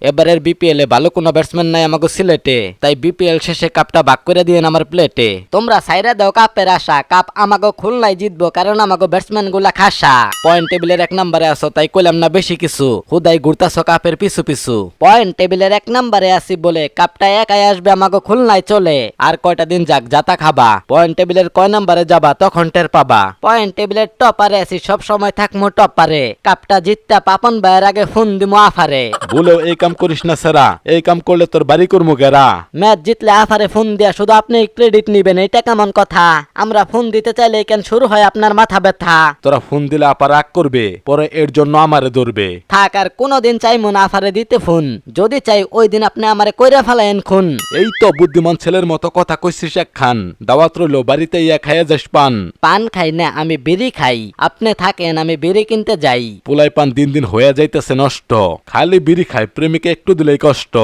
এবারের বিপিএল এ ভালো কোনো ব্যাটসম্যান নাই আমাকে সিলেটে, তাই বিপিএল শেষে কাপটা ভাগ করে দিয়েন আমার প্লেটে। তোমরা সাইরা দাও কাপের আশা, কাপ আমাকে খুলনায় জিতবো, কারণ আমাকে ব্যাটসম্যান গুলা খাসা। পয়েন্ট টেবিলের 1 নম্বরে আছো, তাই কইলাম না বেশি কিছু, হুদাই ঘুরতাছো কাপের পিছু পিছু। পয়েন্ট টেবিলের 1 নম্বরে আছি বলে কাপটা একাই আসবে আমাকে খুলনায় চলে। আর কয়টা দিন যাক, জাতা খাবা। পয়েন্ট টেবিলের কয় নম্বরে যাবা তখন টের পাবা। পয়েন্ট টেবিলের টপারে আছি, সব সময় থাকমু টপারে। কাপটা জিততা পাপন ভাইয়ের আগে ফোন দিমু আফারে। বলেও এই কাম করিস না সেরা, এই কাম করলে তোর বাড়ি করবো গেরা। ম্যাচ জিতলে আফারে ফোন দিয়া শুধু আপনি ক্রেডিট নিবেন, এটা কেমন কথা? আমরা ফোন দিতে চাইলে কেন শুরু হয় আপনার মাথা ব্যথা? তোরা ফোন দিলে আপা রাগ করবে, পরে এর জন্য আমারে ধরবে। থাক, আর কোনোদিন চাইমু না আফারে দিতে ফোন। যদি চাই ওই দিন আপনি আমারে কইরা ফেলায়েন খুন। এই তো বুদ্ধিমান ছেলের মতো কথা কইছিস এক খান। দাওয়াত রইলো, বাড়িতে ইয়া খাইয়া যাস পান। পান খাই না, আমি বিড়ি খাই। আপনি থাকেন, আমি বিড়ি কিনতে যাই। পোলাই পান দিন দিন হয়ে যাইতেছে নষ্ট, খালি বিড়ি খায়, প্রেমিকে একটু দিলেই কষ্ট।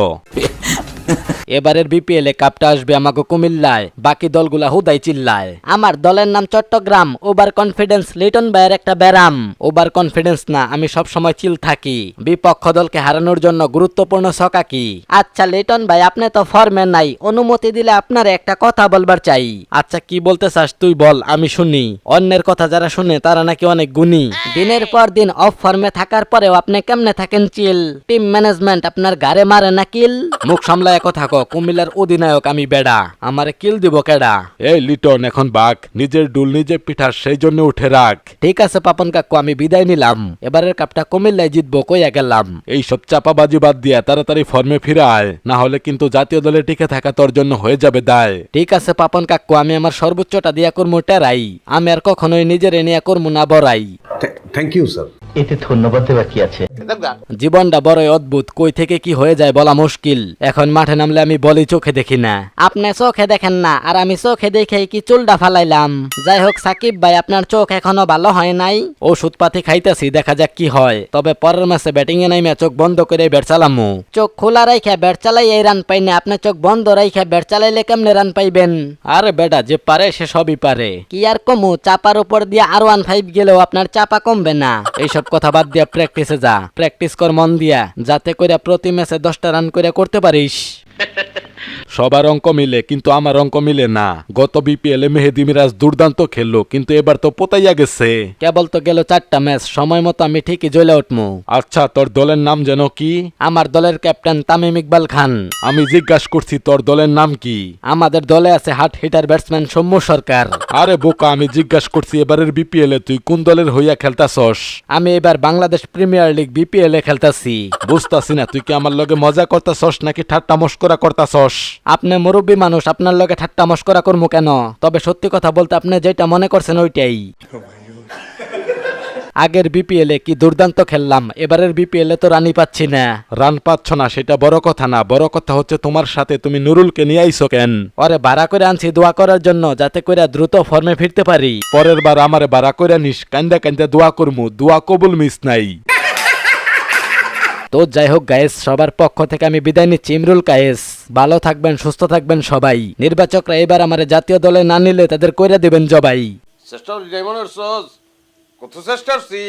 এবারের বিপিএল এ কাপটা আসবে আমাকে কুমিল্লায়, বাকি দলগুলা হুদাই চিল্লায়। আমার দলের নাম চট্টগ্রাম, ওভার কনফিডেন্স লিটন ভাইয়ের একটা ব্যারাম। ওভার কনফিডেন্স না, আমি সব সময় চিল থাকি, বিপক্ষ দলকে হারানোর জন্য গুরুত্বপূর্ণ ছকাকি। আচ্ছা লিটন ভাই, আপনি তো ফর্মে নাই, অনুমতি দিলে আপনার একটা কথা বলবার চাই। আচ্ছা কি বলতে চাস তুই বল, আমি শুনি। অন্যের কথা যারা শুনে তারা নাকি অনেক গুণী। দিনের পর দিন অফ ফর্মে থাকার পরেও আপনি কেমনে থাকেন চিল? টিম ম্যানেজমেন্ট আপনার গারে মারে না কিল? মুখ সামলায় কথা ক, কুমিল্লার অধিনায়ক আমি বেডা, আমারে কিল দিব কেডা? এই লিটন এখন বাঘ, নিজের ডুল নিজে পিঠার, সেই জন্য উঠে রাখ। ঠিক আছে পাপন কাকু, আমি বিদায় নিলাম। এবারের কাপটা কুমিল্লায় জিতবো কইয়া গেলাম। এই সব চাপাবাজি বাদ দিয়া তাড়াতাড়ি ফর্মে ফিরে আয়, না হলে কিন্তু জাতীয় দলে টিকে থাকা তোর জন্য হয়ে যাবে দায়। ঠিক আছে পাপন কাকু, আমি আমার সর্বোচ্চটা দিয়া করমু টেরাই। আমি আর কখনোই নিজের নিয়ে করমু না বড়াই। Thank you sir. এতে ধন্যবাদ দেওয়ার কি আছে? জীবনটা বড়ই অদ্ভুত, কই থেকে কি হয়ে যায় বলা মুশকিল। এখন মাঠে নামলে আমি বলি চোখে দেখি না, আপনি চোখে দেখেন না, আর আমি চোখে দেখে কি চুলটা ফালাইলাম। যাই হোক সাকিব ভাই, আপনার চোখ এখনো ভালো হয় নাই। ওষুধ পাতি খাইতেছি, দেখা যাক কি হয়। তবে পরের ম্যাচে ব্যাটিং এ নাইমা চোখ বন্ধ করে ব্যাট চালামু। চোখ খোলা রাইখা ব্যাট চালাই এই রান পাই না, আপনি চোখ বন্ধ রাইখা ব্যাট চালাইলে কেমনে রান পাইবেন? আরে বেটা, যে পারে সে সবই পারে। কি আর কমু, চাপার উপর দিয়ে আর 1-5 গেলেও আপনার চাপা কমবে না। এইসব কথা বাদ দিয়া প্র্যাকটিসে যা, প্র্যাকটিস কর মন দিয়া, যাতে করে প্রতি ম্যাচে 10টা রান করে করতে পারিস। সবার অঙ্ক মিলে, কিন্তু আমার অঙ্ক মিলে না। গত বিপিএল এ মেহেদী মিরাজ দুর্দান্ত খেললো, কিন্তু এবার তো পোতাইয়া গেছে। কেবল তো গেল 4টা ম্যাচ, সময় মতো আমি ঠিকই জ্বলে উঠমু। আচ্ছা, তোর দলের নাম যেন কি? আমার দলের ক্যাপ্টেন তামিম ইকবাল খান। আমি জিজ্ঞাসা করছি তোর দলের নাম কি? আমাদের দলে আছে হার্ড হিটার ব্যাটসম্যান সৌম্য সরকার। আরে বোকা, আমি জিজ্ঞাসা করছি এবারের বিপিএল এ তুই কোন দলের হইয়া খেলতাছস? আমি এবার বাংলাদেশ প্রিমিয়ার লিগ বিপিএল এ খেলতাছি। বুঝতাছি না, তুই কি আমার লগে মজা করতাছস নাকি ঠাট্টা মস্করা করতাছস? আপনি মুরব্বী মানুষ, আপনার লগে ঠাট্টা মস্করা করবো কেন? তবে সত্যি কথা বলতে আপনি যেটা মনে করছেন ওইটাই। আগের বিপিএল এ কি দুর্দান্ত খেললাম, এবারের বিপিএল এ তো রানই পাচ্ছি না। রান পাচ্ছ না সেটা বড় কথা না, বড় কথা হচ্ছে তোমার সাথে তুমি নুরুলকে নিয়ে আইছো কেন? ওরে ভাড়া করে আনছি দোয়া করার জন্য, যাতে করে দ্রুত ফর্মে ফিরতে পারি। পরের বার আমারে ভাড়া করে নিস, কান্দা কান্দা দোয়া করমু, দোয়া কবুল মিস নাই। তো যাই হোক গায়েস, সবার পক্ষ থেকে আমি বিদায় নিচ্ছি, ইমরুল কায়েস। ভালো থাকবেন, সুস্থ থাকবেন সবাই। নির্বাচকরা এবার আমার জাতীয় দলে না নিলে তাদের কইরা দিবেন জবাই। চেষ্টা মনের সহজ কত চেষ্টা করছি।